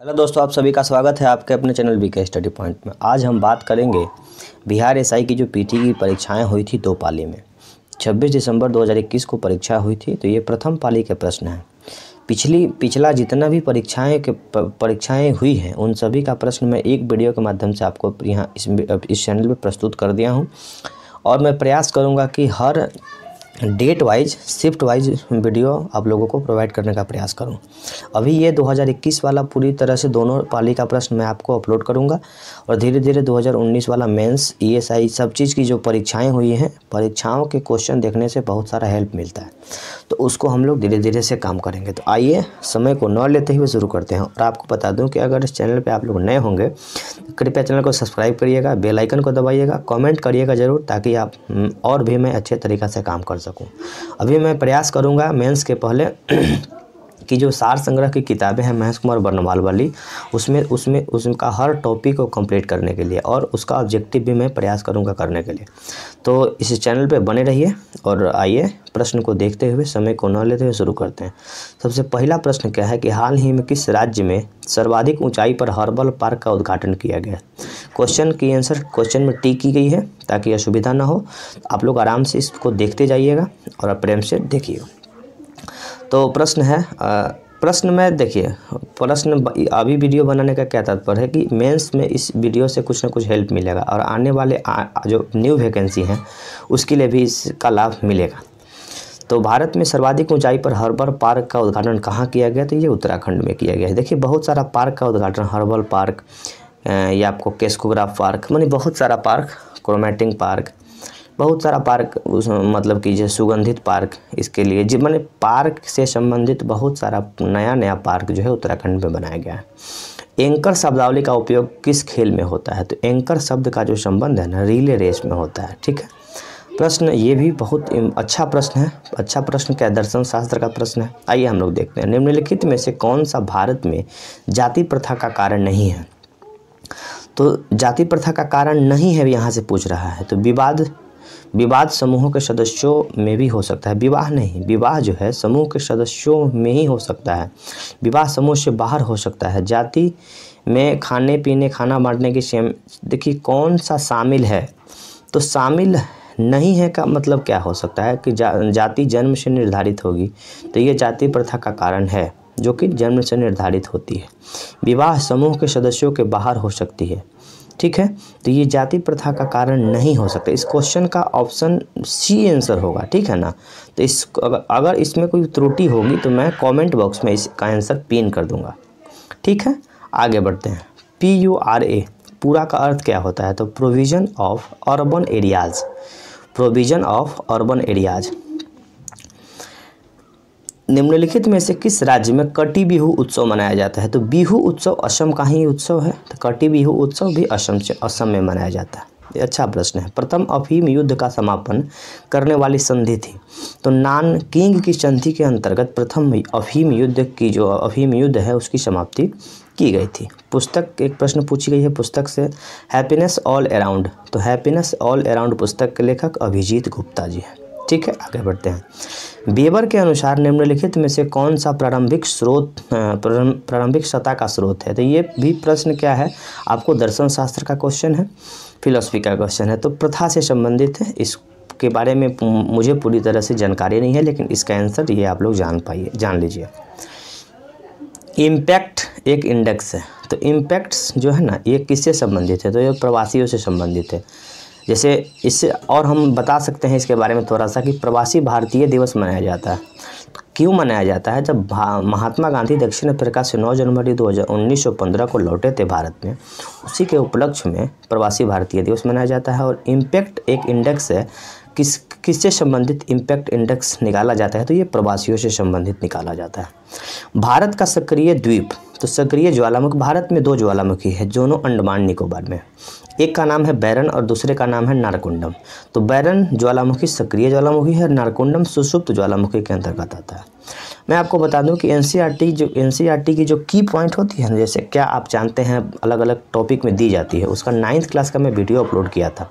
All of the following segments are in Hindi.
हेलो दोस्तों, आप सभी का स्वागत है आपके अपने चैनल बीके स्टडी पॉइंट में। आज हम बात करेंगे बिहार एसआई की जो पीटी की परीक्षाएं हुई थी दो पाली में। 26 दिसंबर 2021 को परीक्षा हुई थी, तो ये प्रथम पाली के प्रश्न हैं। पिछला जितना भी परीक्षाएं हुई हैं उन सभी का प्रश्न मैं एक वीडियो के माध्यम से आपको यहाँ इस चैनल पर प्रस्तुत कर दिया हूँ, और मैं प्रयास करूँगा कि हर date wise shift wise video आप लोगों को प्रोवाइड करने का प्रयास करूं। अभी ये 2021 वाला पूरी तरह से दोनों पाली का प्रश्न मैं आपको अपलोड करूंगा, और धीरे धीरे 2019 वाला मेंस ईएसआई सब चीज़ की जो परीक्षाएं हुई हैं, परीक्षाओं के क्वेश्चन देखने से बहुत सारा हेल्प मिलता है, तो उसको हम लोग धीरे धीरे से काम करेंगे। तो आइए समय को न लेते हुए शुरू करते हैं। और आपको बता दूँ कि अगर इस चैनल पर आप लोग नए होंगे तो कृपया चैनल को सब्सक्राइब करिएगा, बेल आइकन को दबाइएगा, कमेंट करिएगा ज़रूर, ताकि आप और भी मैं अच्छे तरीक़े से काम कर सकूं। अभी मैं प्रयास करूंगा मेंस के पहले कि जो सार संग्रह की किताबें हैं महेश कुमार बर्नवाल वाली, उसका हर टॉपिक को कंप्लीट करने के लिए, और उसका ऑब्जेक्टिव भी मैं प्रयास करूंगा करने के लिए। तो इस चैनल पे बने रहिए, और आइए प्रश्न को देखते हुए समय को न लेते हुए शुरू करते हैं। सबसे पहला प्रश्न क्या है कि हाल ही में किस राज्य में सर्वाधिक ऊंचाई पर हर्बल पार्क का उद्घाटन किया गया? क्वेश्चन की आंसर क्वेश्चन में टिक की गई है ताकि असुविधा ना हो। आप लोग आराम से इसको देखते जाइएगा और प्रेम से देखिए। तो प्रश्न है, प्रश्न में देखिए, प्रश्न अभी वीडियो बनाने का क्या तात्पर्य है कि मेंस में इस वीडियो से कुछ ना कुछ हेल्प मिलेगा, और आने वाले जो न्यू वैकेंसी हैं उसके लिए भी इसका लाभ मिलेगा। तो भारत में सर्वाधिक ऊंचाई पर हर्बल पार्क का उद्घाटन कहाँ किया गया? तो ये उत्तराखंड में किया गया है। देखिए बहुत सारा पार्क का उद्घाटन, हर्बल पार्क या आपको केस्कोग्राफ पार्क, मानी बहुत सारा पार्क, क्रोमेटिंग पार्क, बहुत सारा पार्क, मतलब कि जो सुगंधित पार्क, इसके लिए जो मैंने पार्क से संबंधित बहुत सारा नया पार्क जो है उत्तराखंड में बनाया गया है। एंकर शब्दावली का उपयोग किस खेल में होता है? तो एंकर शब्द का जो संबंध है ना रिले रेस में होता है। ठीक है, प्रश्न ये भी बहुत अच्छा प्रश्न है। अच्छा प्रश्न क्या, दर्शन शास्त्र का प्रश्न है। आइए हम लोग देखते हैं, निम्नलिखित में से कौन सा भारत में जाति प्रथा का कारण नहीं है? तो जाति प्रथा का कारण नहीं है यहाँ से पूछ रहा है, तो विवाद समूहों के सदस्यों में भी हो सकता है। विवाह नहीं, विवाह जो है समूह के सदस्यों में ही हो सकता है, विवाह समूह से बाहर हो सकता है। जाति में खाने पीने खाना बांटने की सेम, देखिए कौन सा शामिल है? तो शामिल नहीं है का मतलब क्या हो सकता है कि जाति जन्म से निर्धारित होगी, तो ये जाति प्रथा का कारण है जो कि जन्म से निर्धारित होती है। विवाह समूह के सदस्यों के बाहर हो सकती है। ठीक है, तो ये जाति प्रथा का कारण नहीं हो सकता। इस क्वेश्चन का ऑप्शन सी आंसर होगा। ठीक है ना, तो अगर इसमें कोई त्रुटि होगी तो मैं कमेंट बॉक्स में इसका आंसर पिन कर दूंगा। ठीक है, आगे बढ़ते हैं। PURA पूरा का अर्थ क्या होता है? तो provision of urban areas, provision of urban areas. निम्नलिखित में से किस राज्य में कटी बिहू उत्सव मनाया जाता है? तो बिहू उत्सव असम का ही उत्सव है, तो कटी बिहू उत्सव भी असम में मनाया जाता है। ये अच्छा प्रश्न है। प्रथम अफीम युद्ध का समापन करने वाली संधि थी? तो नानकिंग की संधि के अंतर्गत प्रथम अफीम युद्ध की जो अफीम युद्ध है उसकी समाप्ति की गई थी। पुस्तक, एक प्रश्न पूछी गई है पुस्तक से, हैप्पीनेस ऑल अराउंड। तो हैप्पीनेस ऑल अराउंड पुस्तक के लेखक अभिजीत गुप्ता जी हैं। ठीक है, आगे बढ़ते हैं। वेबर के अनुसार निम्नलिखित में से कौन सा प्रारंभिक सत्ता का स्रोत है? तो ये भी प्रश्न क्या है, आपको दर्शन शास्त्र का क्वेश्चन है, फिलॉसफी का क्वेश्चन है, तो प्रथा से संबंधित है। इसके बारे में मुझे पूरी तरह से जानकारी नहीं है, लेकिन इसका आंसर ये आप लोग जान लीजिए। इम्पैक्ट एक इंडेक्स है, तो इम्पैक्ट्स जो है ना ये किससे संबंधित है? तो ये प्रवासियों से संबंधित है। जैसे इससे और हम बता सकते हैं इसके बारे में थोड़ा सा कि प्रवासी भारतीय दिवस मनाया जाता है। क्यों मनाया जाता है? जब महात्मा गांधी दक्षिण अफ्रीका से 9 जनवरी 1915 को लौटे थे भारत में, उसी के उपलक्ष्य में प्रवासी भारतीय दिवस मनाया जाता है। और इम्पैक्ट एक इंडेक्स है, किससे संबंधित इम्पैक्ट इंडेक्स निकाला जाता है? तो ये प्रवासियों से संबंधित निकाला जाता है। भारत का सक्रिय द्वीप, तो सक्रिय ज्वालामुखी, भारत में 2 ज्वालामुखी है, दोनों अंडमान निकोबार में। एक का नाम है बैरन और दूसरे का नाम है नारकुंडम। तो बैरन ज्वालामुखी सक्रिय ज्वालामुखी है, नारकुंडम सुषुप्त ज्वालामुखी के अंतर्गत आता है। मैं आपको बता दूं कि एनसीईआरटी की जो की पॉइंट होती है, जैसे क्या आप जानते हैं अलग अलग टॉपिक में दी जाती है, उसका 9th क्लास का मैं वीडियो अपलोड किया था।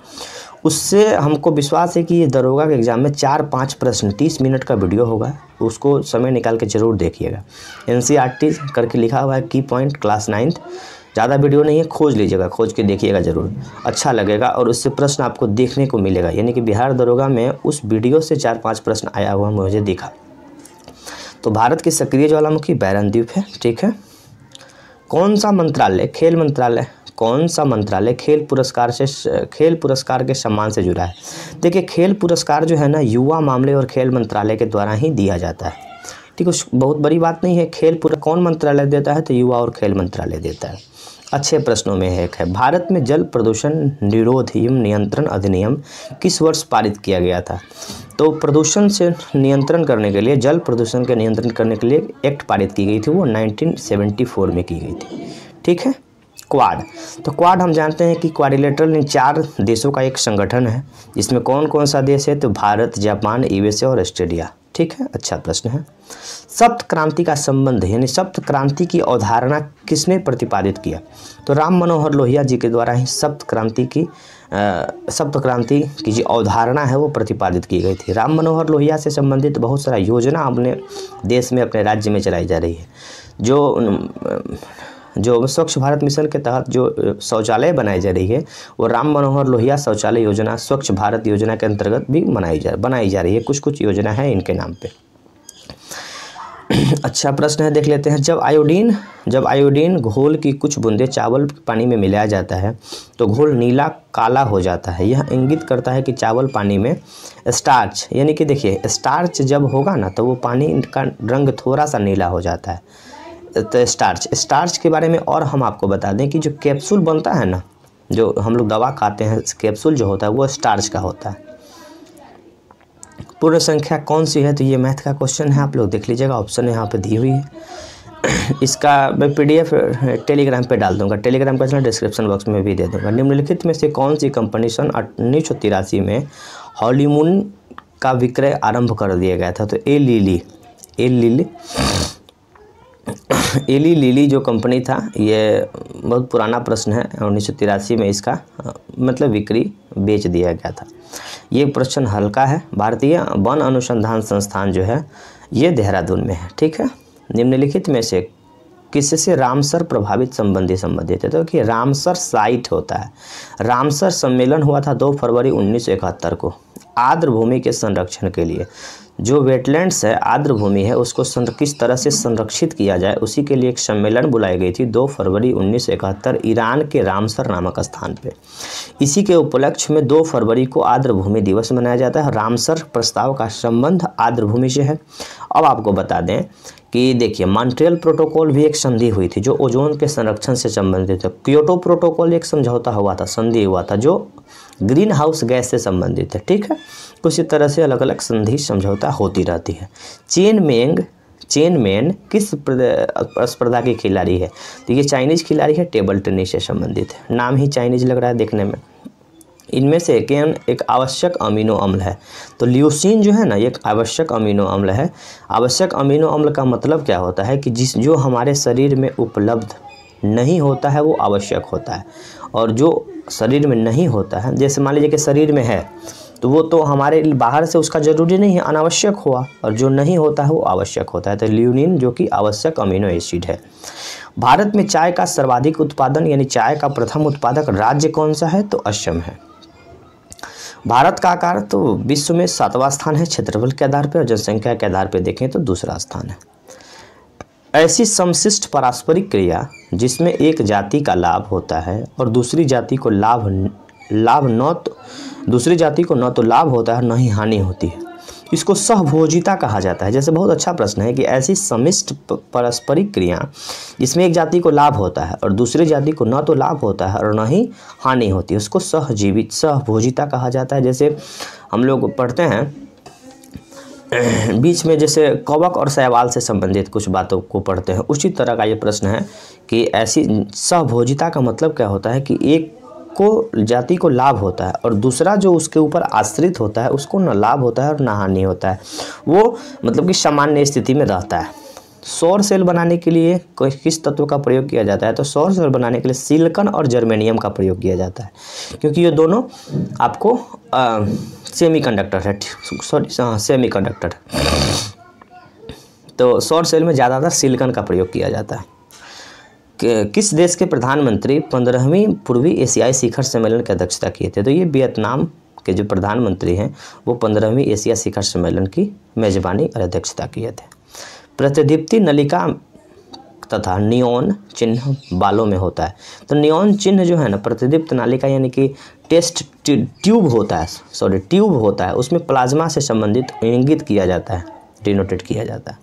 उससे हमको विश्वास है कि ये दरोगा के एग्ज़ाम में 4-5 प्रश्न 30 मिनट का वीडियो होगा, उसको समय निकाल के ज़रूर देखिएगा। NCERT करके लिखा हुआ है, की पॉइंट क्लास 9th, ज़्यादा वीडियो नहीं है, खोज लीजिएगा, खोज के देखिएगा ज़रूर, अच्छा लगेगा और उससे प्रश्न आपको देखने को मिलेगा। यानी कि बिहार दरोगा में उस वीडियो से 4-5 प्रश्न आया हुआ मुझे दिखा। तो भारत की सक्रिय ज्वालामुखी बैरन द्वीप है, ठीक है। कौन सा मंत्रालय, खेल मंत्रालय, कौन सा मंत्रालय खेल पुरस्कार के सम्मान से जुड़ा है? देखिए, खेल पुरस्कार जो है ना, युवा मामले और खेल मंत्रालय के द्वारा ही दिया जाता है, ठीक है। बहुत बड़ी बात नहीं है। खेल कौन मंत्रालय देता है? तो युवा और खेल मंत्रालय देता है। अच्छे प्रश्नों में एक है, भारत में जल प्रदूषण निरोध एवं नियंत्रण अधिनियम किस वर्ष पारित किया गया था? तो प्रदूषण से नियंत्रण करने के लिए, जल प्रदूषण के नियंत्रण करने के लिए एक्ट पारित की गई थी, वो 1974 में की गई थी, ठीक है। क्वाड, तो क्वाड हम जानते हैं कि क्वाड्रिलेटरल इन 4 देशों का एक संगठन है, जिसमें कौन कौन सा देश है? तो भारत, जापान, USA और ऑस्ट्रेलिया, ठीक है। अच्छा प्रश्न है। सप्त क्रांति का संबंध, यानी सप्त क्रांति की अवधारणा किसने प्रतिपादित किया? तो राम मनोहर लोहिया जी के द्वारा ही सप्त क्रांति की जो अवधारणा है वो प्रतिपादित की गई थी। राम मनोहर लोहिया से संबंधित बहुत सारा योजना अपने देश में, अपने राज्य में चलाई जा रही है। जो स्वच्छ भारत मिशन के तहत जो शौचालय बनाई जा रही है, वो राम मनोहर लोहिया शौचालय योजना, स्वच्छ भारत योजना के अंतर्गत भी बनाई जा रही है। कुछ योजना है इनके नाम पे। अच्छा प्रश्न है, देख लेते हैं। जब आयोडीन घोल की कुछ बूंदें चावल पानी में मिलाया जाता है तो घोल नीला काला हो जाता है। यह इंगित करता है कि चावल पानी में स्टार्च, यानी कि देखिए स्टार्च जब होगा ना तो वो पानी का रंग थोड़ा सा नीला हो जाता है। तो स्टार्च के बारे में और हम आपको बता दें कि जो कैप्सूल बनता है ना, जो हम लोग दवा खाते हैं, कैप्सूल जो होता है वो स्टार्च का होता है। पूर्ण संख्या कौन सी है? तो ये मैथ का क्वेश्चन है, आप लोग देख लीजिएगा, ऑप्शन यहाँ पे दी हुई है। इसका मैं PDF टेलीग्राम पे डाल दूंगा, टेलीग्राम का डिस्क्रिप्शन बॉक्स में भी दे दूंगा। निम्नलिखित में से कौन सी कंपनी सन 1983 में हॉलीमून का विक्रय आरंभ कर दिया गया था? तो एली लिली जो कंपनी था, ये बहुत पुराना प्रश्न है, 1983 में इसका मतलब बिक्री बेच दिया गया था। ये प्रश्न हल्का है। भारतीय वन अनुसंधान संस्थान जो है ये देहरादून में है, ठीक है। निम्नलिखित में से किससे रामसर प्रभावित संबंधित है? तो कि रामसर साइट होता है। रामसर सम्मेलन हुआ था 2 फरवरी 1971 को आर्द्र भूमि के संरक्षण के लिए। जो वेटलैंड्स है, आर्द्र भूमि है, उसको किस तरह से संरक्षित किया जाए, उसी के लिए एक सम्मेलन बुलाई गई थी 2 फरवरी 1971 ईरान के रामसर नामक स्थान पे। इसी के उपलक्ष्य में 2 फरवरी को आर्द्र भूमि दिवस मनाया जाता है। रामसर प्रस्ताव का संबंध आर्द्र भूमि से है। अब आपको बता दें कि देखिए, मॉन्ट्रियल प्रोटोकॉल भी एक संधि हुई थी जो ओजोन के संरक्षण से संबंधित है। क्योटो प्रोटोकॉल एक समझौता हुआ था, संधि हुआ था, जो ग्रीन हाउस गैस से संबंधित है, ठीक है। उसी तरह से अलग अलग संधि समझौता होती रहती है। चेन मेन किस स्पर्धा की खिलाड़ी है? तो ये चाइनीज खिलाड़ी है, टेबल टेनिस से संबंधित है। नाम ही चाइनीज लग रहा है देखने में। इनमें से एक आवश्यक अमीनो अम्ल है। तो ल्यूसीन जो है ना, एक आवश्यक अमीनो अम्ल है। आवश्यक अमीनो अम्ल का मतलब क्या होता है कि जो हमारे शरीर में उपलब्ध नहीं होता है वो आवश्यक होता है, और जो शरीर में नहीं होता है, जैसे मान लीजिए कि शरीर में है तो वो तो हमारे बाहर से उसका जरूरी नहीं है, अनावश्यक हुआ, और जो नहीं होता है वो आवश्यक होता है। तो ल्यूसीन जो कि आवश्यक अमीनो एसिड है। भारत में चाय का सर्वाधिक उत्पादन, यानी चाय का प्रथम उत्पादक राज्य कौन सा है? तो असम है। भारत का आकार तो विश्व में 7वां स्थान है क्षेत्रफल के आधार पर, और जनसंख्या के आधार पर देखें तो दूसरा स्थान है। ऐसी समशिष्ट पारस्परिक क्रिया जिसमें एक जाति का लाभ होता है और दूसरी जाति को न तो लाभ होता है न ही हानि होती है, इसको सहभोजिता कहा जाता है। जैसे बहुत अच्छा प्रश्न है कि ऐसी समिष्ट पारस्परिक क्रिया जिसमें एक जाति को लाभ होता है और दूसरी जाति को न तो लाभ होता है और न ही हानि होती है, उसको सहभोजिता कहा जाता है। जैसे हम लोग पढ़ते हैं बीच में, जैसे कवक और शैवाल से संबंधित कुछ बातों को पढ़ते हैं, उसी तरह का ये प्रश्न है कि ऐसी सहभोजिता का मतलब क्या होता है कि एक को जाति को लाभ होता है और दूसरा जो उसके ऊपर आश्रित होता है उसको न लाभ होता है और न हानि होता है, वो मतलब कि सामान्य स्थिति में रहता है, सौर सेल बनाने के लिए किस तत्व का प्रयोग किया जाता है? तो सौर सेल बनाने के लिए सिलिकॉन और जर्मेनियम का प्रयोग किया जाता है, क्योंकि ये दोनों आपको सेमीकंडक्टर है, सॉरी सेमीकंडक्टर। तो सौर सेल में ज़्यादातर सिलिकॉन का प्रयोग किया जाता है। किस देश के प्रधानमंत्री 15वीं पूर्वी एशियाई शिखर सम्मेलन की अध्यक्षता किए थे? तो ये वियतनाम के जो प्रधानमंत्री हैं वो 15वीं एशिया शिखर सम्मेलन की मेजबानी और अध्यक्षता किए थे। प्रतिदीप्ति नलिका तथा नियॉन चिन्ह बालों में होता है। तो नियॉन चिन्ह जो है ना, प्रतिदीप्त नालिका यानी कि टेस्ट ट्यूब होता है, ट्यूब होता है, उसमें प्लाज्मा से संबंधित इंगित किया जाता है, डिनोटेट किया जाता है।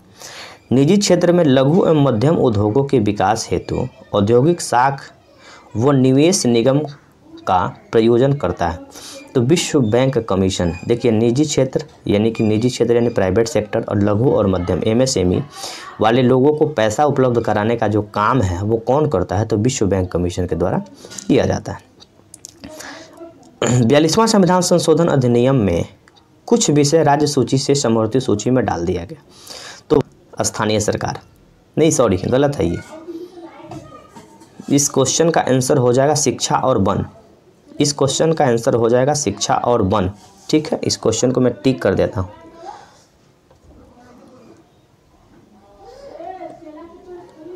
निजी क्षेत्र में लघु एवं मध्यम उद्योगों के विकास हेतु औद्योगिक साख व निवेश निगम का प्रयोजन करता है। तो विश्व बैंक कमीशन, देखिए निजी क्षेत्र यानी प्राइवेट सेक्टर और लघु और मध्यम MSME वाले लोगों को पैसा उपलब्ध कराने का जो काम है वो कौन करता है? तो विश्व बैंक कमीशन के द्वारा किया जाता है। 42वां संविधान संशोधन अधिनियम में कुछ विषय राज्य सूची से समवर्ती सूची में डाल दिया गया। तो स्थानीय सरकार नहीं, सॉरी गलत है ये। इस क्वेश्चन का आंसर हो जाएगा शिक्षा और वन। इस क्वेश्चन का आंसर हो जाएगा शिक्षा और वन। ठीक है, इस क्वेश्चन को मैं टिक कर देता हूँ।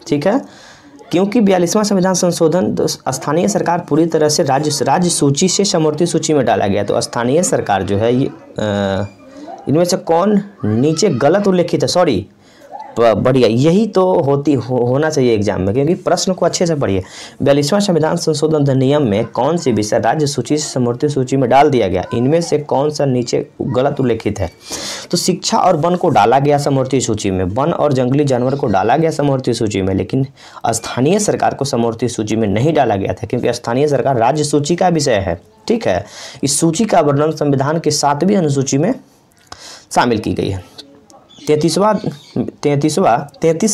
ठीक है, क्योंकि 42वां संविधान संशोधन स्थानीय सरकार पूरी तरह से राज्य सूची से समवर्ती सूची में डाला गया। तो स्थानीय सरकार जो है ये इनमें से कौन नीचे गलत उल्लेखित है? सॉरी, बढ़िया, यही तो होना चाहिए एग्जाम में, क्योंकि प्रश्न को अच्छे से पढ़िए। 42वां संविधान संशोधन अधिनियम में कौन सी विषय राज्य सूची से समवर्ती सूची में डाल दिया गया? इनमें से कौन सा नीचे गलत उल्लेखित है? तो शिक्षा और वन को डाला गया समवर्ती सूची में, वन और जंगली जानवर को डाला गया समवर्ती सूची में, लेकिन स्थानीय सरकार को समवर्ती सूची में नहीं डाला गया था, क्योंकि स्थानीय सरकार राज्य सूची का विषय है। ठीक है, इस सूची का वर्णन संविधान की 7वीं अनुसूची में शामिल की गई है। 33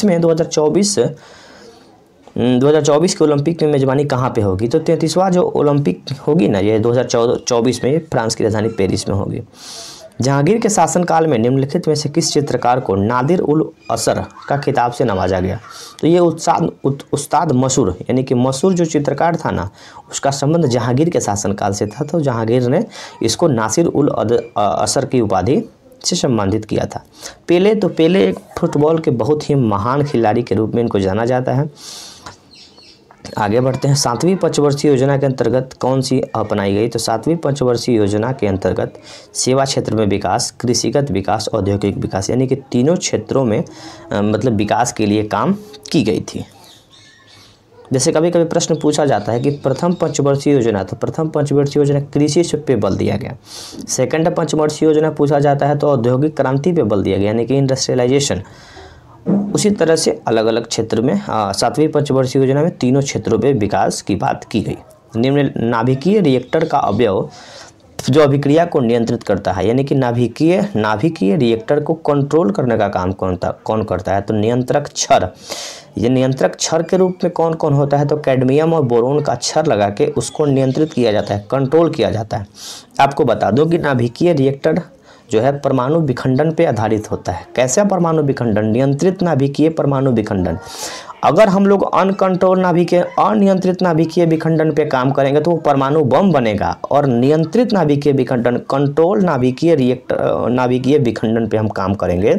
में 2024 की ओलंपिक में मेजबानी कहाँ पे होगी? तो 33वां जो ओलंपिक होगी ना, ये 2024 में फ्रांस की राजधानी पेरिस में होगी। जहांगीर के शासनकाल में निम्नलिखित में से किस चित्रकार को नादिर उल असर का खिताब से नवाजा गया? तो ये उस्ताद मसूर यानी कि मसूर जो चित्रकार था ना, उसका संबंध जहांगीर के शासनकाल से था। तो जहांगीर ने इसको नासिर उल असर की उपाधि से संबंधित किया था। पेले एक फुटबॉल के बहुत ही महान खिलाड़ी के रूप में इनको जाना जाता है। आगे बढ़ते हैं। 7वीं पंचवर्षीय योजना के अंतर्गत कौन सी अपनाई गई? तो 7वीं पंचवर्षीय योजना के अंतर्गत सेवा क्षेत्र में विकास, कृषिगत विकास, औद्योगिक विकास यानी कि तीनों क्षेत्रों में मतलब विकास के लिए काम की गई थी। जैसे कभी कभी प्रश्न पूछा जाता है कि प्रथम पंचवर्षीय योजना, तो प्रथम पंचवर्षीय योजना कृषि पे बल दिया गया। सेकंड पंचवर्षीय योजना पूछा जाता है तो औद्योगिक क्रांति पे बल दिया गया यानी कि इंडस्ट्रियलाइजेशन। उसी तरह से अलग अलग क्षेत्र में 7वीं पंचवर्षीय योजना में तीनों क्षेत्रों पे विकास की बात की गई। निम्न नाभिकीय रिएक्टर का अवयव जो अभिक्रिया को नियंत्रित करता है यानी कि नाभिकीय रिएक्टर को कंट्रोल करने का काम कौन करता है? तो नियंत्रक क्षर। ये नियंत्रक क्षर के रूप में कौन कौन होता है? तो कैडमियम और बोरोन का क्षर लगा के उसको नियंत्रित किया जाता है, कंट्रोल किया जाता है। आपको बता दो कि नाभिकीय रिएक्टर जो है परमाणु विखंडन पे आधारित होता है। कैसे परमाणु विखंडन? नियंत्रित नाभिकीय परमाणु विखंडन। अगर हम लोग अनियंत्रित नाभिकीय विखंडन पे काम करेंगे तो वो परमाणु बम बनेगा, और नियंत्रित नाभिकीय विखंडन, कंट्रोल नाभिकीय विखंडन पे हम काम करेंगे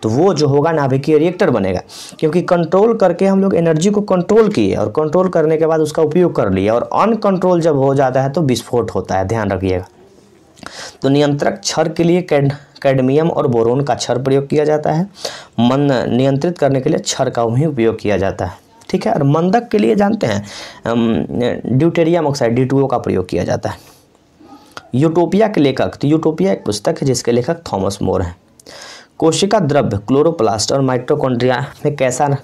तो वो जो होगा नाभिकीय रिएक्टर बनेगा। क्योंकि कंट्रोल करके हम लोग एनर्जी को कंट्रोल किए और कंट्रोल करने के बाद उसका उपयोग कर लिया, और अनकंट्रोल जब हो जाता है तो विस्फोट होता है, ध्यान रखिएगा। तो नियंत्रक क्षर के लिए कैडमियम और बोरोन का क्षर प्रयोग किया जाता है। नियंत्रित करने के लिए क्षर का ही उपयोग किया जाता है। ठीक है, और मंदक के लिए जानते हैं ड्यूटेरियम ऑक्साइड D2O का प्रयोग किया जाता है। यूटोपिया के लेखक, तो यूटोपिया एक पुस्तक है जिसके लेखक थॉमस मोर हैं। कोशिका द्रव्य क्लोरोप्लास्ट और माइटोकॉन्ड्रिया में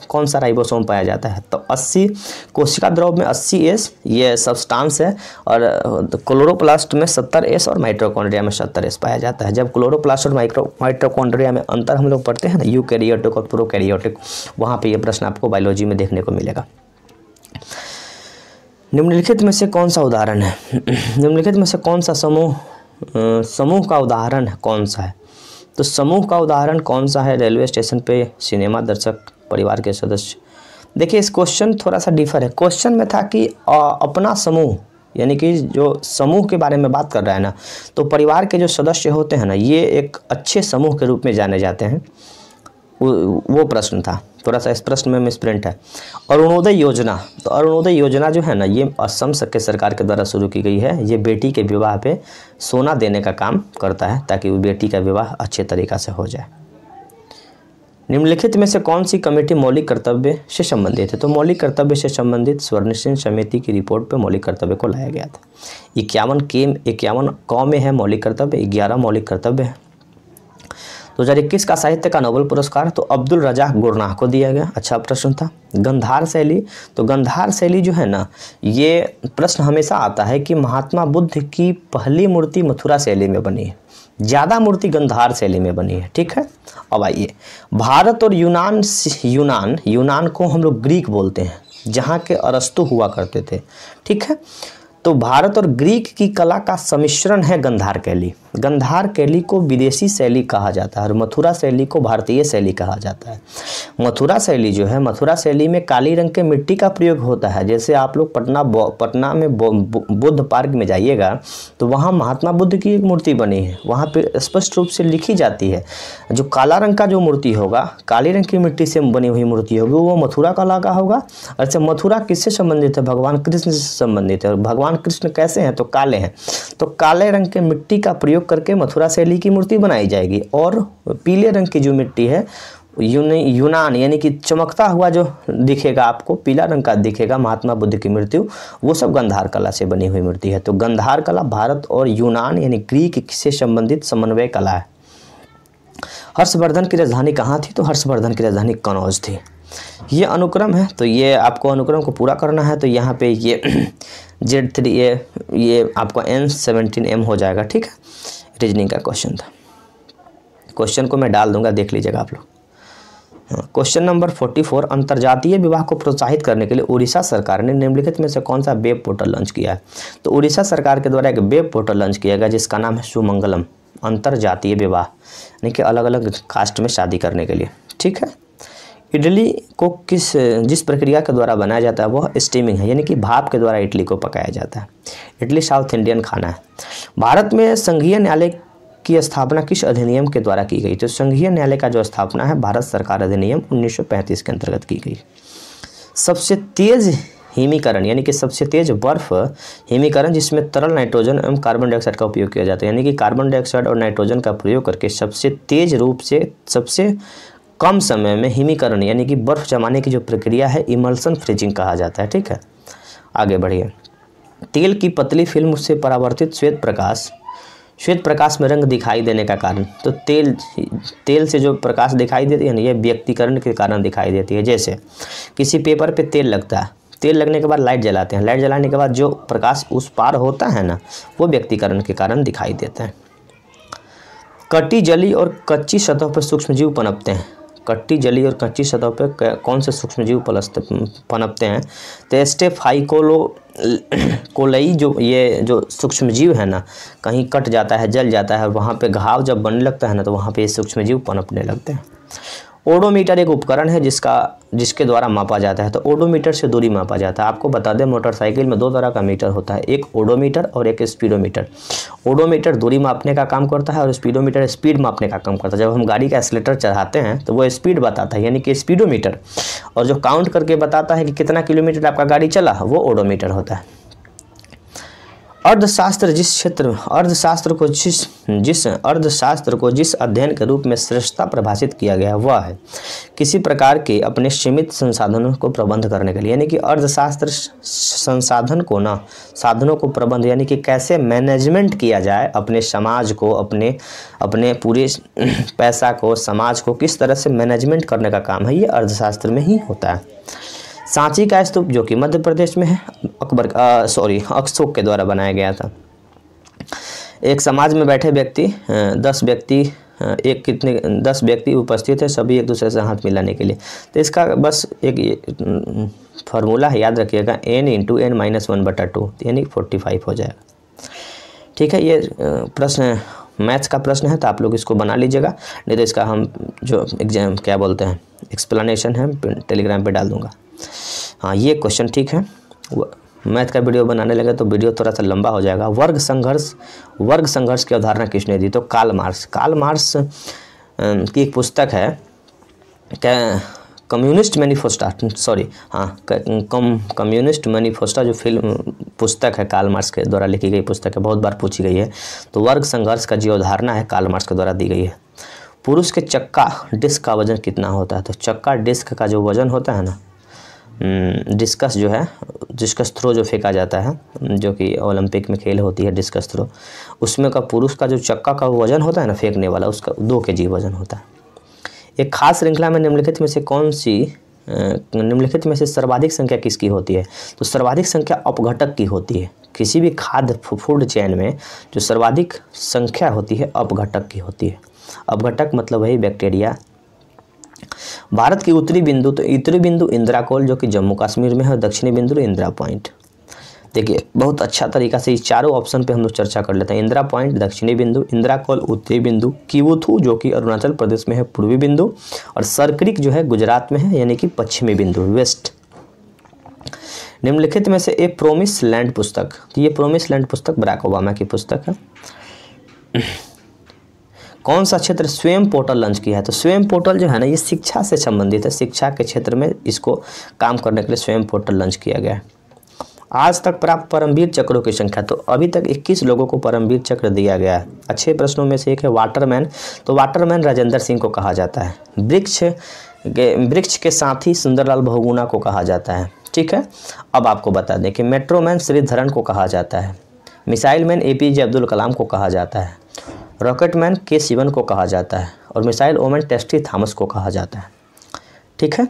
कौन सा राइबोसोम पाया जाता है? तो 80 कोशिका द्रव्य में 80S ये सब्सटेंस है, और क्लोरोप्लास्ट में 70S और माइटोकॉन्ड्रिया में 70S पाया जाता है। जब क्लोरोप्लास्ट और माइटोकॉन्ड्रिया में अंतर हम लोग पढ़ते हैं ना, यूकैरियोटिक और प्रोकैरियोटिक, वहाँ पे ये प्रश्न आपको बायोलॉजी में देखने को मिलेगा। निम्नलिखित में से कौन सा उदाहरण है? निम्नलिखित में से कौन सा समूह का उदाहरण कौन सा है? तो समूह का उदाहरण कौन सा है? रेलवे स्टेशन पे सिनेमा दर्शक परिवार के सदस्य। देखिए इस क्वेश्चन थोड़ा सा डिफर है। क्वेश्चन में था कि अपना समूह, यानी कि जो समूह के बारे में बात कर रहा है ना, तो परिवार के जो सदस्य होते हैं ना, ये एक अच्छे समूह के रूप में जाने जाते हैं, वो प्रश्न था। थोड़ा सा इस प्रश्न में मिसप्रिंट है। अरुणोदय योजना, तो अरुणोदय योजना जो है ना, ये असम के सरकार के द्वारा शुरू की गई है। ये बेटी के विवाह पे सोना देने का काम करता है ताकि वो बेटी का विवाह अच्छे तरीक़ा से हो जाए। निम्नलिखित में से कौन सी कमेटी मौलिक कर्तव्य से संबंधित है? तो मौलिक कर्तव्य से संबंधित स्वर्णसिंह समिति की रिपोर्ट पे मौलिक कर्तव्य को लाया गया था। 51 क में है मौलिक कर्तव्य, 11 मौलिक कर्तव्य है। 2021 का साहित्य का नोबेल पुरस्कार तो अब्दुल रज़ाक गुरनाह को दिया गया। अच्छा प्रश्न था। गंधार शैली, तो गंधार शैली जो है ना, ये प्रश्न हमेशा आता है कि महात्मा बुद्ध की पहली मूर्ति मथुरा शैली में बनी है, ज़्यादा मूर्ति गंधार शैली में बनी है। ठीक है, अब आइए भारत और यूनान को हम लोग ग्रीक बोलते हैं, जहाँ के अरस्तु हुआ करते थे। ठीक है, तो भारत और ग्रीक की कला का सम्मिश्रण है गंधार शैली। गंधार शैली को विदेशी शैली कहा जाता है और मथुरा शैली को भारतीय शैली कहा जाता है। मथुरा शैली जो है, मथुरा शैली में काली रंग के मिट्टी का प्रयोग होता है। जैसे आप लोग पटना में बुद्ध पार्क में जाइएगा तो वहाँ महात्मा बुद्ध की एक मूर्ति बनी है, वहाँ पे स्पष्ट रूप से लिखी जाती है जो काला रंग का जो मूर्ति होगा, काली रंग की मिट्टी से बनी हुई मूर्ति होगी, वो मथुरा कला का होगा। अच्छा, मथुरा किससे संबंधित है? भगवान कृष्ण से संबंधित है। और भगवान कृष्ण कैसे हैं? तो काले हैं, तो काले रंग के मिट्टी का प्रयोग करके मथुरा शैली की मूर्ति बनाई जाएगी। और पीले रंग की जो मिट्टी है, यूनान यानी कि चमकता हुआ जो दिखेगा आपको, पीला रंग का दिखेगा महात्मा बुद्ध की मूर्ति, वो सब गंधार कला से बनी हुई मूर्ति है। तो गंधार कला भारत और यूनान यानी ग्रीक से संबंधित समन्वय कला है। हर्षवर्धन की राजधानी कहाँ थी? तो हर्षवर्धन की राजधानी कनौज थी। ये अनुक्रम है, तो ये आपको अनुक्रम को पूरा करना है। तो यहाँ पे ये Z3 ये आपको N17M हो जाएगा। ठीक है, रीजनिंग का क्वेश्चन था। क्वेश्चन को मैं डाल दूंगा, देख लीजिएगा आप लोग। क्वेश्चन नंबर 44, अंतर्जातीय विवाह को प्रोत्साहित करने के लिए उड़ीसा सरकार ने निम्नलिखित में से कौन सा वेब पोर्टल लॉन्च किया है? तो उड़ीसा सरकार के द्वारा एक वेब पोर्टल लॉन्च किया गया जिसका नाम है सुमंगलम, अंतर्जातीय विवाह, यानी कि अलग अलग कास्ट में शादी करने के लिए। ठीक है, इडली को जिस प्रक्रिया के द्वारा बनाया जाता है वह स्टीमिंग है, यानी कि भाप के द्वारा इडली को पकाया जाता है। इडली साउथ इंडियन खाना है। भारत में संघीय न्यायालय की स्थापना किस अधिनियम के द्वारा की गई? तो संघीय न्यायालय का जो स्थापना है भारत सरकार अधिनियम 1935 के अंतर्गत की गई। सबसे तेज हिमीकरण यानी कि सबसे तेज बर्फ हिमीकरण जिसमें तरल नाइट्रोजन एवं कार्बन डाइऑक्साइड का उपयोग किया जाता है, यानी कि कार्बन डाइऑक्साइड और नाइट्रोजन का प्रयोग करके सबसे तेज रूप से सबसे कम समय में हिमीकरण यानी कि बर्फ जमाने की जो प्रक्रिया है इमल्सन फ्रीजिंग कहा जाता है। ठीक है, आगे बढ़िए। तेल की पतली फिल्म से परावर्तित श्वेत प्रकाश में रंग दिखाई देने का कारण, तो तेल से जो प्रकाश दिखाई देती है ना, ये व्यक्तिकरण के कारण दिखाई देती है। जैसे किसी पेपर पे तेल लगता है, तेल लगने के बाद लाइट जलाते हैं, लाइट जलाने के बाद जो प्रकाश उस पार होता है ना, वो व्यक्तिकरण के कारण दिखाई देता है। कटी जली और कच्ची सतह पर सूक्ष्मजीव पनपते हैं। कट्टी जली और कच्ची सतह पर कौन से सूक्ष्मजीव पनपते हैं? तो स्टेफाइकोलाई जो सूक्ष्मजीव है ना, कहीं कट जाता है, जल जाता है, वहाँ पे घाव जब बनने लगता है ना, तो वहाँ पे ये सूक्ष्मजीव पनपने लगते हैं। ओडोमीटर एक उपकरण है जिसके द्वारा मापा जाता है। तो ओडोमीटर से दूरी मापा जाता है। आपको बता दें, मोटरसाइकिल में 2 तरह का मीटर होता है, एक ओडोमीटर और एक स्पीडोमीटर। ओडोमीटर दूरी मापने का काम करता है और स्पीडोमीटर स्पीड मापने का काम करता है। जब हम गाड़ी का एक्सीलरेटर चढ़ाते हैं तो वो स्पीड बताता है, यानी कि स्पीडोमीटर, और जो काउंट करके बताता है कि कितना किलोमीटर आपका गाड़ी चला, वो ओडोमीटर होता है। अर्थशास्त्र को जिस अध्ययन के रूप में श्रेष्ठता परिभाषित किया गया है वह है किसी प्रकार के अपने सीमित संसाधनों को प्रबंध करने के लिए, यानी कि अर्थशास्त्र साधनों को प्रबंध यानी कि कैसे मैनेजमेंट किया जाए अपने समाज को, अपने पूरे पैसा को, समाज को किस तरह से मैनेजमेंट करने का काम है, ये अर्थशास्त्र में ही होता है। सांची का स्तूप जो कि मध्य प्रदेश में है, अशोक के द्वारा बनाया गया था। एक समाज में बैठे व्यक्ति 10 व्यक्ति उपस्थित है, सभी एक दूसरे से हाथ मिलाने के लिए। तो इसका बस एक फार्मूला है, याद रखिएगा, n × n - 1/2 यानी 45 हो जाएगा। ठीक है, ये प्रश्न मैथ्स का प्रश्न है तो आप लोग इसको बना लीजिएगा, नहीं तो इसका हम जो एग्जाम क्या बोलते हैं एक्सप्लेनेशन है टेलीग्राम पे डाल दूंगा। हाँ ये क्वेश्चन ठीक है। मैथ का वीडियो बनाने लगे तो वीडियो थोड़ा सा लंबा हो जाएगा। वर्ग संघर्ष की अवधारणा किसने दी? तो कार्ल मार्क्स की एक पुस्तक है कम्युनिस्ट मैनिफेस्टो जो फिल्म पुस्तक है कार्ल मार्क्स के द्वारा लिखी गई पुस्तक है, बहुत बार पूछी गई है। तो वर्ग संघर्ष का जो अवधारणा है कार्ल मार्क्स के द्वारा दी गई है। पुरुष के चक्का डिस्क का वजन कितना होता है? तो चक्का डिस्क का जो वजन होता है ना, डिस्कस जो है, डिस्कस थ्रो जो फेंका जाता है, जो कि ओलंपिक में खेल होती है डिस्कस थ्रो, उसमें का पुरुष का जो चक्का का वजन होता है ना फेंकने वाला, उसका 2 kg वजन होता है। एक खास श्रृंखला में निम्नलिखित में से सर्वाधिक संख्या किसकी होती है? तो सर्वाधिक संख्या अपघटक की होती है। किसी भी खाद्य फूड चेन में जो सर्वाधिक संख्या होती है अपघटक की होती है। अपघटक मतलब वही बैक्टीरिया। भारत की उत्तरी बिंदु इंदिरा कोल जो कि जम्मू कश्मीर में है, और दक्षिणी बिंदु इंदिरा पॉइंट। देखिए बहुत अच्छा तरीका से इस चारों ऑप्शन पे हम लोग चर्चा कर लेते हैं। इंदिरा पॉइंट दक्षिणी बिंदु, इंदिरा कोल उत्तरी बिंदु, किवुथु जो कि अरुणाचल प्रदेश में है पूर्वी बिंदु, और सरक्रिक जो है गुजरात में है यानी कि पश्चिमी बिंदु वेस्ट। निम्नलिखित में से एक प्रोमिस लैंड पुस्तक, तो ये प्रोमिस लैंड पुस्तक बराक ओबामा की पुस्तक है। कौन सा क्षेत्र स्वयं पोर्टल लॉन्च किया है? तो स्वयं पोर्टल जो है ना ये शिक्षा से संबंधित है। शिक्षा के क्षेत्र में इसको काम करने के लिए स्वयं पोर्टल लॉन्च किया गया है। आज तक प्राप्त परमवीर चक्रों की संख्या, तो अभी तक 21 लोगों को परमवीर चक्र दिया गया है। अच्छे प्रश्नों में से एक है वाटरमैन, तो वाटरमैन राजेंद्र सिंह को कहा जाता है। वृक्ष के साथी सुंदरलाल बहुगुणा को कहा जाता है। ठीक है, अब आपको बता दें कि मेट्रोमैन श्रीधरन को कहा जाता है। Missile man APJ Abdul Kalam को कहा जाता है। रॉकेटमैन K शिवन को कहा जाता है, और मिसाइल ओमैन टेस्टी थॉमस को कहा जाता है। ठीक है।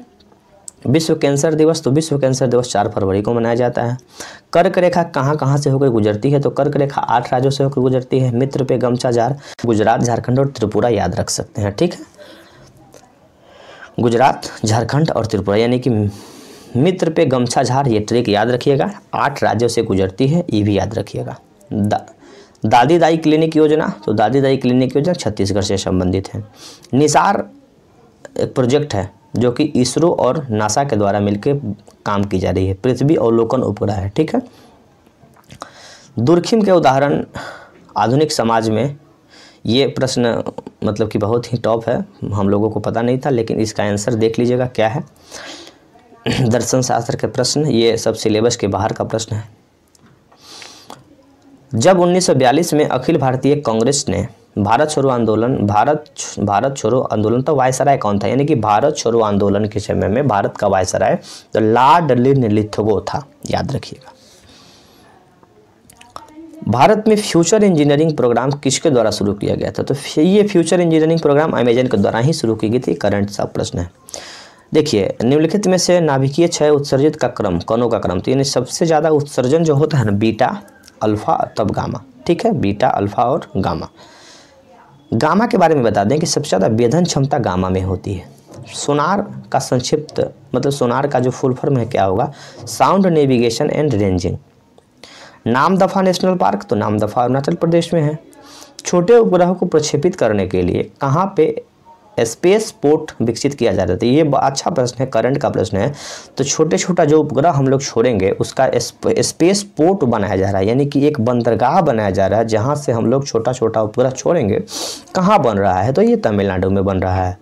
विश्व कैंसर दिवस, तो विश्व कैंसर दिवस 4 फरवरी को मनाया जाता है। कर्क रेखा कहाँ से होकर गुजरती है? तो कर्क रेखा 8 राज्यों से होकर गुजरती है। मित्र पे गमछा जार, गुजरात, झारखंड और त्रिपुरा याद रख सकते हैं। ठीक है, गुजरात, झारखंड और त्रिपुरा, यानी कि मित्र पे गमछा झार, ये ट्रिक याद रखिएगा। 8 राज्यों से गुजरती है, ये भी याद रखिएगा। दादी दाई क्लिनिक योजना, तो दादी दाई क्लिनिक योजना छत्तीसगढ़ से संबंधित है। निसार एक प्रोजेक्ट है जो कि इसरो और नासा के द्वारा मिलकर काम की जा रही है। पृथ्वी अवलोकन उपग्रह है। ठीक है। दुर्खिम के उदाहरण आधुनिक समाज में, ये प्रश्न मतलब कि बहुत ही टॉप है, हम लोगों को पता नहीं था, लेकिन इसका आंसर देख लीजिएगा क्या है। दर्शन शास्त्र के प्रश्न, ये सब सिलेबस के बाहर का प्रश्न है। जब 1942 में अखिल भारतीय कांग्रेस ने भारत छोड़ो आंदोलन तो वायसराय कौन था? यानी कि भारत छोड़ो आंदोलन के समय में भारत का वायसराय तो लॉर्ड लिथगो था, याद रखिएगा। भारत में फ्यूचर इंजीनियरिंग प्रोग्राम किसके द्वारा शुरू किया गया था? तो ये फ्यूचर इंजीनियरिंग प्रोग्राम अमेजन के द्वारा ही शुरू की गई थी। करंट सा प्रश्न है। देखिए निम्नलिखित में से नाभिकीय क्षय उत्सर्जित का क्रम, कणों का क्रम, तो यानी सबसे ज़्यादा उत्सर्जन जो होता है ना बीटा, अल्फा तब गामा। ठीक है, बीटा, अल्फा और गामा। गामा के बारे में बता दें कि सबसे ज़्यादा वेधन क्षमता गामा में होती है। सोनार का संक्षिप्त मतलब सोनार का जो फुल फॉर्म है क्या होगा? Sound navigation and ranging. Namdapha national park, तो नामदफा अरुणाचल प्रदेश में है। छोटे उपग्रहों को प्रक्षेपित करने के लिए कहाँ पे स्पेस पोर्ट विकसित किया जा रहा था? ये अच्छा प्रश्न है, करंट का प्रश्न है। तो छोटा जो उपग्रह हम लोग छोड़ेंगे उसका स्पेस पोर्ट बनाया जा रहा है, यानी कि एक बंदरगाह बनाया जा रहा है जहां से हम लोग छोटा उपग्रह छोड़ेंगे। कहाँ बन रहा है? तो ये तमिलनाडु में बन रहा है।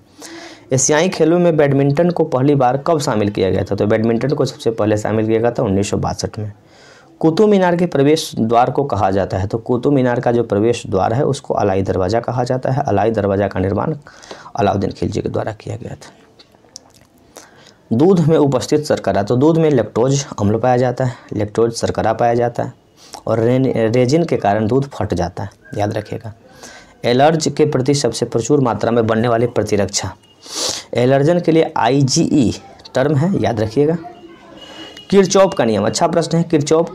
एशियाई खेलों में बैडमिंटन को पहली बार कब शामिल किया गया था? तो बैडमिंटन को सबसे पहले शामिल किया गया था 1962 में। कुतुब मीनार के प्रवेश द्वार को कहा जाता है? तो कुतुब मीनार का जो प्रवेश द्वार है उसको अलाई दरवाज़ा कहा जाता है। अलाई दरवाज़ा का निर्माण अलाउद्दीन खिलजी के द्वारा किया गया था। दूध में उपस्थित शर्करा, तो दूध में लैक्टोज अम्ल पाया जाता है, लैक्टोज शर्करा पाया जाता है, और रेजिन के कारण दूध फट जाता है, याद रखिएगा। एलर्ज के प्रति सबसे प्रचुर मात्रा में बढ़ने वाली प्रतिरक्षा, एलर्जन के लिए IgE टर्म है, याद रखिएगा। किरचॉफ का नियम, अच्छा प्रश्न है। किरचॉफ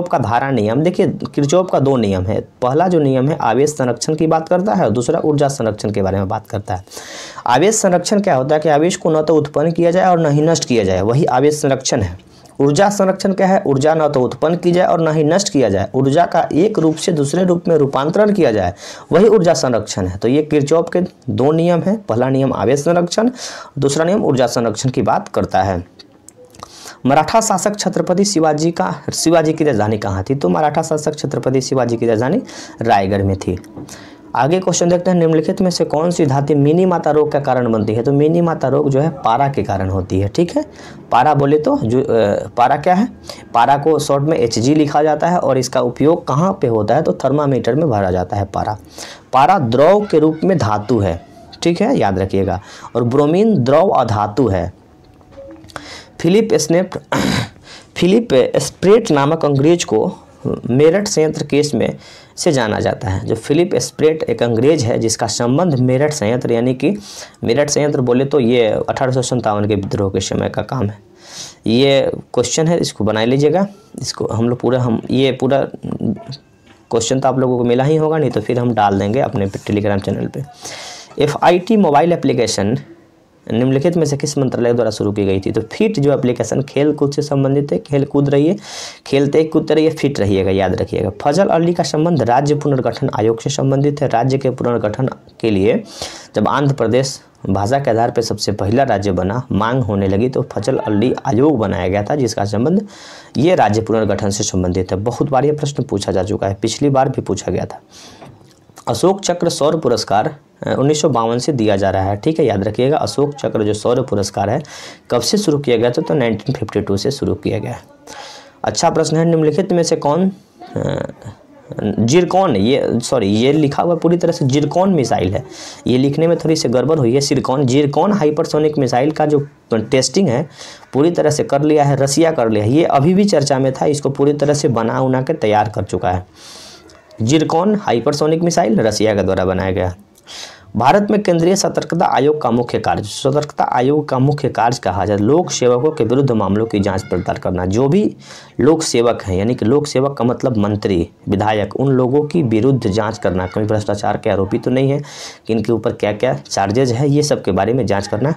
का धारा नियम, देखिए किरचॉफ का 2 नियम है। पहला जो नियम है आवेश संरक्षण की बात करता है और दूसरा ऊर्जा संरक्षण के बारे में बात करता है। आवेश संरक्षण क्या होता है कि आवेश को न तो उत्पन्न किया जाए और न ही नष्ट किया जाए, वही आवेश संरक्षण है। ऊर्जा संरक्षण क्या है? ऊर्जा न तो उत्पन्न की जाए और न ही नष्ट किया जाए, ऊर्जा का एक रूप से दूसरे रूप में रूपांतरण किया जाए, वही ऊर्जा संरक्षण है। तो ये किरचॉफ के 2 नियम हैं। पहला नियम आवेश संरक्षण, दूसरा नियम ऊर्जा संरक्षण की बात करता है। मराठा शासक छत्रपति शिवाजी की राजधानी कहाँ थी? तो मराठा शासक छत्रपति शिवाजी की राजधानी रायगढ़ में थी। आगे क्वेश्चन देखते हैं, निम्नलिखित में से कौन सी धातु मिनी माता रोग का कारण बनती है? तो मिनी माता रोग जो है पारा के कारण होती है। ठीक है, पारा बोले तो जो पारा क्या है? पारा को शॉर्ट में Hg लिखा जाता है और इसका उपयोग कहाँ पे होता है? तो थर्मामीटर में भरा जाता है पारा। पारा द्रव के रूप में धातु है, ठीक है, याद रखिएगा। और ब्रोमीन द्रव अधातु है। फिलिप स्प्रेट नामक अंग्रेज को मेरठ संयंत्र केस में से जाना जाता है। जो फिलिप स्प्रेट एक अंग्रेज है जिसका संबंध मेरठ संयंत्र, यानी कि मेरठ संयंत्र बोले तो ये 1857 के विद्रोह के समय का काम है। ये क्वेश्चन है, इसको बना लीजिएगा। इसको हम लोग ये पूरा क्वेश्चन तो आप लोगों को मिला ही होगा, नहीं तो फिर हम डाल देंगे अपने टेलीग्राम चैनल पे। FIT मोबाइल एप्लीकेशन निम्नलिखित में से किस मंत्रालय द्वारा शुरू की गई थी? तो फिट जो एप्लीकेशन खेल कूद से संबंधित है, खेल कूद रहिए, खेलते कूदते रहिए, फिट रहिएगा, याद रखिएगा। फजल अली का संबंध राज्य पुनर्गठन आयोग से संबंधित है। राज्य के पुनर्गठन के लिए जब आंध्र प्रदेश भाषा के आधार पर सबसे पहला राज्य बना, मांग होने लगी, तो फजल अली आयोग बनाया गया था जिसका संबंध ये राज्य पुनर्गठन से संबंधित है। बहुत बार ये प्रश्न पूछा जा चुका है, पिछली बार भी पूछा गया था। अशोक चक्र सौर्य पुरस्कार 1952 से दिया जा रहा है। ठीक है, याद रखिएगा। अशोक चक्र जो सौर्य पुरस्कार है कब से शुरू किया गया था? तो 1952 से शुरू किया गया है। अच्छा प्रश्न है, निम्नलिखित में से कौन जिरकॉन, ये लिखा हुआ पूरी तरह से जिरकॉन मिसाइल है, ये लिखने में थोड़ी सी गड़बड़ हुई है। जिरकॉन हाइपरसोनिक मिसाइल का जो टेस्टिंग है पूरी तरह से कर लिया है, रसिया कर लिया है। ये अभी भी चर्चा में था, इसको पूरी तरह से बना उना के तैयार कर चुका है। जिरकॉन हाइपरसोनिक मिसाइल रसिया के द्वारा बनाया गया। भारत में केंद्रीय सतर्कता आयोग का मुख्य कार्य, सतर्कता आयोग का मुख्य कार्य कहा जाए लोक सेवकों के विरुद्ध मामलों की जांच पड़ताल करना। जो भी लोक सेवक हैं, यानी कि लोक सेवक का मतलब मंत्री, विधायक, उन लोगों की विरुद्ध जांच करना। कहीं भ्रष्टाचार के आरोपी तो नहीं है, कि इनके ऊपर क्या क्या चार्जेज है, ये सब के बारे में जाँच करना।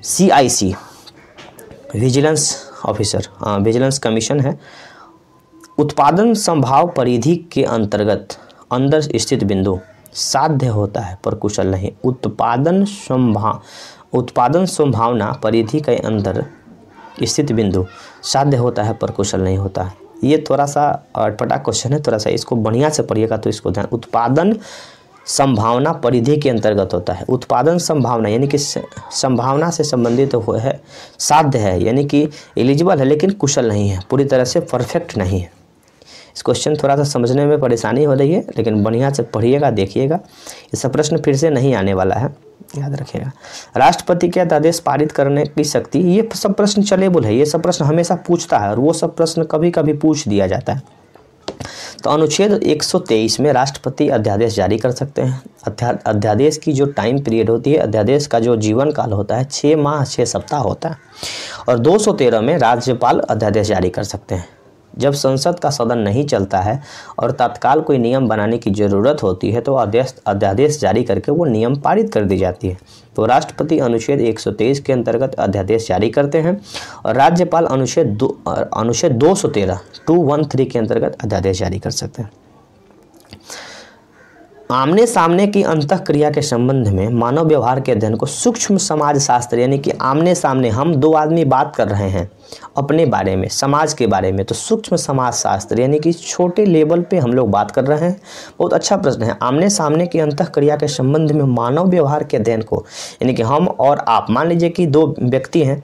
CIC vigilance officer, vigilance commission है। उत्पादन संभाव परिधि के अंतर्गत अंदर स्थित बिंदु साध्य होता है पर कुशल नहीं। उत्पादन संभावना परिधि के अंदर स्थित बिंदु साध्य होता है पर कुशल नहीं होता है। ये थोड़ा सा अटपटा क्वेश्चन है, थोड़ा सा इसको बढ़िया से पढ़िएगा तो इसको ध्यान। उत्पादन संभावना परिधि के अंतर्गत होता है। उत्पादन संभावना यानी कि संभावना से संबंधित है, साध्य है यानी कि एलिजिबल है लेकिन कुशल नहीं है, पूरी तरह से परफेक्ट नहीं है। इस क्वेश्चन थोड़ा सा समझने में परेशानी हो रही है, लेकिन बढ़िया से पढ़िएगा, देखिएगा। ये सब प्रश्न फिर से नहीं आने वाला है, याद रखिएगा। राष्ट्रपति के अध्यादेश पारित करने की शक्ति, ये सब प्रश्न चलेबल है, ये सब प्रश्न हमेशा पूछता है और वो सब प्रश्न कभी कभी पूछ दिया जाता है। तो अनुच्छेद 123 में राष्ट्रपति अध्यादेश जारी कर सकते हैं। अध्यादेश की जो टाइम पीरियड होती है, अध्यादेश का जो जीवन काल होता है 6 माह 6 सप्ताह होता है। और 213 में राज्यपाल अध्यादेश जारी कर सकते हैं। जब संसद का सदन नहीं चलता है और तत्काल कोई नियम बनाने की ज़रूरत होती है तो अध्यादेश जारी करके वो नियम पारित कर दी जाती है। तो राष्ट्रपति अनुच्छेद 123 के अंतर्गत अध्यादेश जारी करते हैं और राज्यपाल अनुच्छेद 213 के अंतर्गत अध्यादेश जारी कर सकते हैं। आमने सामने की अंतःक्रिया के संबंध में मानव व्यवहार के अध्ययन को सूक्ष्म समाज शास्त्र, यानी कि आमने सामने हम दो आदमी बात कर रहे हैं अपने बारे में, समाज के बारे में, तो सूक्ष्म समाज शास्त्र यानी कि छोटे लेवल पे हम लोग बात कर रहे हैं। बहुत अच्छा प्रश्न है। आमने सामने की अंतःक्रिया के संबंध में मानव व्यवहार के अध्ययन को, यानी कि हम और आप, मान लीजिए कि 2 व्यक्ति हैं,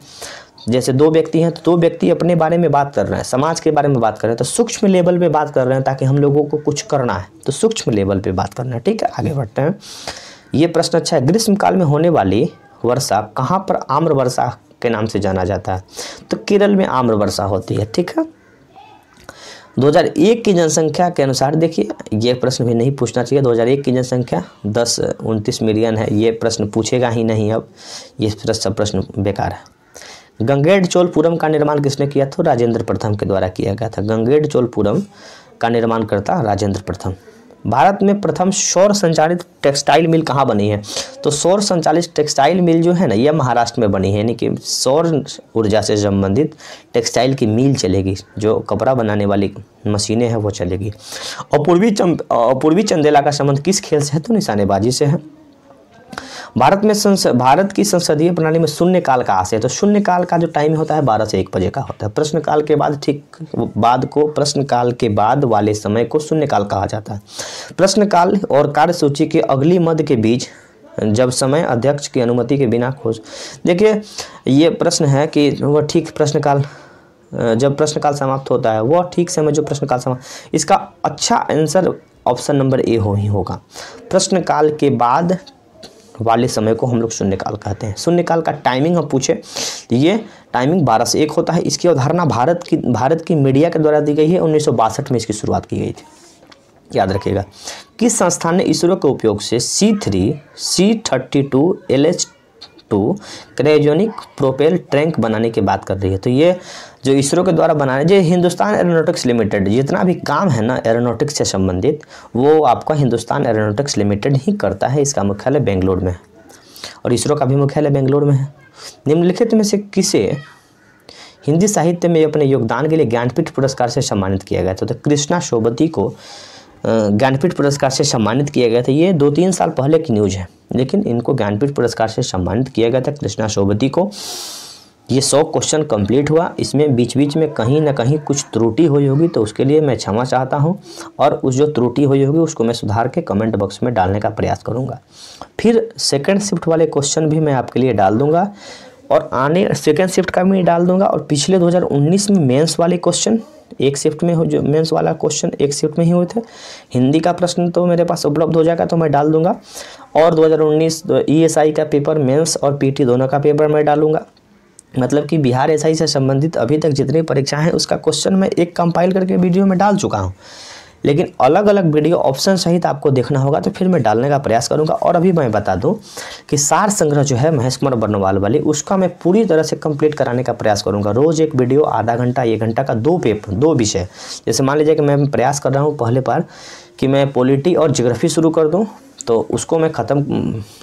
जैसे 2 व्यक्ति हैं तो 2 व्यक्ति अपने बारे में बात कर रहे हैं, समाज के बारे में बात कर रहे हैं, तो सूक्ष्म लेवल पे बात कर रहे हैं ताकि हम लोगों को कुछ करना है तो सूक्ष्म लेवल पे बात करना है। ठीक है, आगे बढ़ते हैं। ये प्रश्न अच्छा है। ग्रीष्म काल में होने वाली वर्षा कहाँ पर आम्र वर्षा के नाम से जाना जाता है? तो केरल में आम्र वर्षा होती है। ठीक है। 2001 की जनसंख्या के अनुसार, देखिए ये प्रश्न भी नहीं पूछना चाहिए। 2001 की जनसंख्या 10-29 मिलियन है, ये प्रश्न पूछेगा ही नहीं। अब ये सब प्रश्न बेकार है। गंगेडचोलपुरम का निर्माण किसने किया? तो राजेंद्र प्रथम के द्वारा किया गया था। गंगेडचोलपुरम का निर्माण करता राजेंद्र प्रथम। भारत में प्रथम सौर संचालित टेक्सटाइल मिल कहाँ बनी है? तो सौर संचालित टेक्सटाइल मिल जो है ना, यह महाराष्ट्र में बनी है, यानी कि सौर ऊर्जा से संबंधित टेक्सटाइल की मिल चलेगी, जो कपड़ा बनाने वाली मशीनें हैं वो चलेगी। और पूर्वी चंदेला का संबंध किस खेल से है? तो निशानेबाजी से है। भारत की संसदीय प्रणाली में शून्यकाल का आशय है। तो शून्यकाल का जो टाइम होता है 12 से 1 बजे का होता है। प्रश्नकाल के बाद प्रश्नकाल के बाद वाले समय को शून्यकाल कहा जाता है। प्रश्नकाल और कार्यसूची के अगली मध्य के बीच जब समय अध्यक्ष की अनुमति के बिना खोज, देखिए ये प्रश्न है कि वह ठीक प्रश्नकाल, जब प्रश्नकाल समाप्त होता है वह ठीक समय जो प्रश्नकाल समाप्त, इसका अच्छा आंसर ऑप्शन नंबर ए ही होगा। प्रश्नकाल के बाद वाले समय को हम लोग शून्यकाल कहते हैं। शून्यकाल का टाइमिंग हम पूछे, ये टाइमिंग 12 से 1 होता है। इसकी अवधारणा भारत की मीडिया के द्वारा दी गई है। 1962 में इसकी शुरुआत की गई थी, याद रखिएगा। किस संस्थान ने इसरो के उपयोग से C3 C32 LH2 cryogenic propel tank बनाने की बात कर रही है? तो ये जो इसरो के द्वारा बनाने, जो हिंदुस्तान एरोनॉटिक्स लिमिटेड, जितना भी काम है ना एरोनॉटिक्स से संबंधित, वो आपका हिंदुस्तान एरोनॉटिक्स लिमिटेड ही करता है। इसका मुख्यालय बेंगलोर में है और इसरो का भी मुख्यालय बेंगलोर में है। निम्नलिखित में से किसे हिंदी साहित्य में अपने योगदान के लिए ज्ञानपीठ पुरस्कार से सम्मानित किया गया था? तो कृष्णा शोभती को ज्ञानपीठ पुरस्कार से सम्मानित किया गया था। ये 2-3 साल पहले की न्यूज़ है, लेकिन इनको ज्ञानपीठ पुरस्कार से सम्मानित किया गया था कृष्णा शोभती को। ये 100 क्वेश्चन कंप्लीट हुआ। इसमें बीच बीच में कहीं ना कहीं कुछ त्रुटि हुई होगी, तो उसके लिए मैं क्षमा चाहता हूं, और उस जो त्रुटि हुई होगी उसको मैं सुधार के कमेंट बॉक्स में डालने का प्रयास करूंगा। फिर सेकंड शिफ्ट वाले क्वेश्चन भी मैं आपके लिए डाल दूंगा, और आने सेकंड शिफ्ट का भी डाल दूंगा। और पिछले 2019 में मेंस वाले क्वेश्चन एक शिफ्ट में हो, जो मेंस वाला क्वेश्चन एक शिफ्ट में ही हुए थे। हिंदी का प्रश्न तो मेरे पास उपलब्ध हो जाएगा, तो मैं डाल दूंगा। और 2019 ESI का पेपर मेंस और PT दोनों का पेपर मैं डालूंगा। मतलब कि बिहार SI से संबंधित अभी तक जितनी परीक्षाएं हैं उसका क्वेश्चन मैं एक कंपाइल करके वीडियो में डाल चुका हूं, लेकिन अलग अलग वीडियो ऑप्शन सहित आपको देखना होगा, तो फिर मैं डालने का प्रयास करूंगा। और अभी मैं बता दूं कि सार संग्रह जो है महेश कुमार बर्नवाल वाली, उसका मैं पूरी तरह से कंप्लीट कराने का प्रयास करूंगा। रोज़ एक वीडियो, आधा घंटा 1 घंटा का 2 विषय। जैसे मान लीजिए कि मैं प्रयास कर रहा हूँ पहले बार कि मैं पॉलिटी और ज्योग्राफी शुरू कर दूँ, तो उसको मैं ख़त्म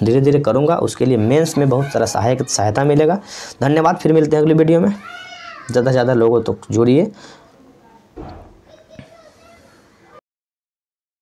धीरे धीरे करूँगा। उसके लिए मेंस में बहुत सारा सहायता मिलेगा। धन्यवाद। फिर मिलते हैं अगली वीडियो में। ज़्यादा से ज़्यादा लोगों तक जोड़िए।